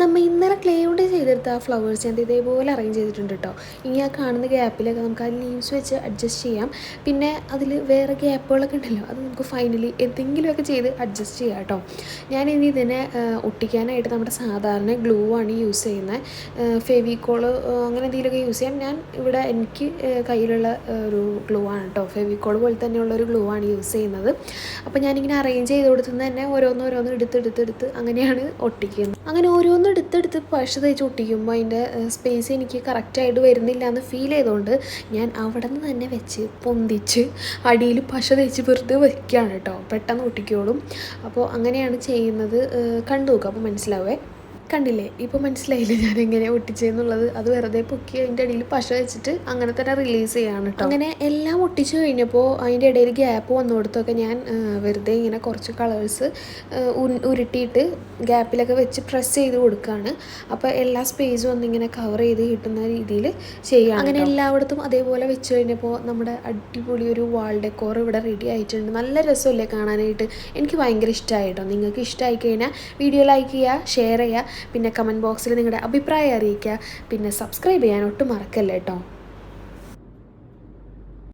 നമ്മൾ ഇന്നലെ ക്ലേ കൊണ്ട് ചെയ്തെടുത്ത ആ ഫ്ലവേഴ്സ് ഞാൻ ഇതേപോലെ അറേഞ്ച് ചെയ്തിട്ടുണ്ട് കേട്ടോ. ഇനി ആ കാണുന്ന ഗ്യാപ്പിലൊക്കെ നമുക്ക് ആ ലീവ്സ് വെച്ച് അഡ്ജസ്റ്റ് ചെയ്യാം. പിന്നെ അതിൽ വേറെ ഗ്യാപ്പുകളൊക്കെ ഉണ്ടല്ലോ, അത് നമുക്ക് ഫൈനലി എന്തെങ്കിലുമൊക്കെ ചെയ്ത് അഡ്ജസ്റ്റ് ചെയ്യാം കേട്ടോ. ഞാനിനി ഇതിനെ ഒട്ടിക്കാനായിട്ട് നമ്മുടെ സാധാരണ ഗ്ലൂ ആണ് യൂസ് ചെയ്യുന്നത്. ഫെവിക്കോള് അങ്ങനെ എന്തെങ്കിലുമൊക്കെ യൂസ് ചെയ്യാം. ഞാൻ ഇവിടെ എനിക്ക് കയ്യിലുള്ള ഒരു ഗ്ലൂ ആണ് കേട്ടോ, ഫെവിക്കോൾ പോലെ തന്നെയുള്ള ഒരു ഗ്ലൂ ആണ് യൂസ് ചെയ്യുന്നത്. അപ്പോൾ ഞാനിങ്ങനെ അറേഞ്ച് ചെയ്ത് കൊടുത്തുനിന്ന് തന്നെ ഓരോന്നോരോന്ന് എടുത്ത് അങ്ങനെയാണ് ഒട്ടിക്കുന്നത്. അങ്ങനെ ഓരോന്നെടുത്തെടുത്ത് പശ തേച്ച് ഒട്ടിക്കുമ്പോൾ അതിൻ്റെ സ്പേസ് എനിക്ക് കറക്റ്റായിട്ട് വരുന്നില്ല എന്ന് ഫീൽ ചെയ്തുകൊണ്ട് ഞാൻ അവിടെ നിന്ന് തന്നെ വെച്ച് പൊന്തിച്ച് അടിയിൽ പശ തേച്ച് വെറുതെ വയ്ക്കുകയാണ് കേട്ടോ. പെട്ടെന്ന് ഒട്ടിക്കോളും. അപ്പോൾ അങ്ങനെയാണ് ചെയ്യുന്നത്. കണ്ടു നോക്കുക, അപ്പോൾ മനസ്സിലാവേ. കണ്ടില്ലേ, ഇപ്പോൾ മനസ്സിലായില്ലേ ഞാൻ എങ്ങനെ ഒട്ടിച്ചെന്നുള്ളത്. അത് വെറുതെ പൊക്കി അതിൻ്റെ ഇടയിൽ പശ വെച്ചിട്ട് അങ്ങനെ തന്നെ റിലീസ് ചെയ്യാണ് കേട്ടോ. അങ്ങനെ എല്ലാം ഒട്ടിച്ച് കഴിഞ്ഞപ്പോൾ അതിൻ്റെ ഇടയിൽ ഗ്യാപ്പ് വന്നുകൊടുത്തൊക്കെ ഞാൻ വെറുതെ ഇങ്ങനെ കുറച്ച് കളേഴ്സ് ഉരുട്ടിയിട്ട് ഗ്യാപ്പിലൊക്കെ വെച്ച് പ്രസ് ചെയ്ത് കൊടുക്കുകയാണ്. അപ്പോൾ എല്ലാ സ്പേസും ഒന്നിങ്ങനെ കവർ ചെയ്ത് കിട്ടുന്ന രീതിയിൽ ചെയ്യുക. അങ്ങനെ എല്ലായിടത്തും അതേപോലെ വെച്ച് കഴിഞ്ഞപ്പോൾ നമ്മുടെ അടിപൊളി ഒരു വാൾ ഡെക്കോർ ഇവിടെ റെഡി ആയിട്ടുണ്ട്. നല്ല രസമല്ലേ കാണാനായിട്ട്. എനിക്ക് ഭയങ്കര ഇഷ്ടമായി കേട്ടോ. നിങ്ങൾക്ക് ഇഷ്ടമായി കഴിഞ്ഞാൽ വീഡിയോ ലൈക്ക് ചെയ്യുക, ഷെയർ ചെയ്യുക, പിന്നെ കമൻറ്റ് ബോക്സിൽ നിങ്ങളുടെ അഭിപ്രായം അറിയിക്കുക. പിന്നെ സബ്സ്ക്രൈബ് ചെയ്യാൻ ഒട്ടും മറക്കല്ലേ കേട്ടോ.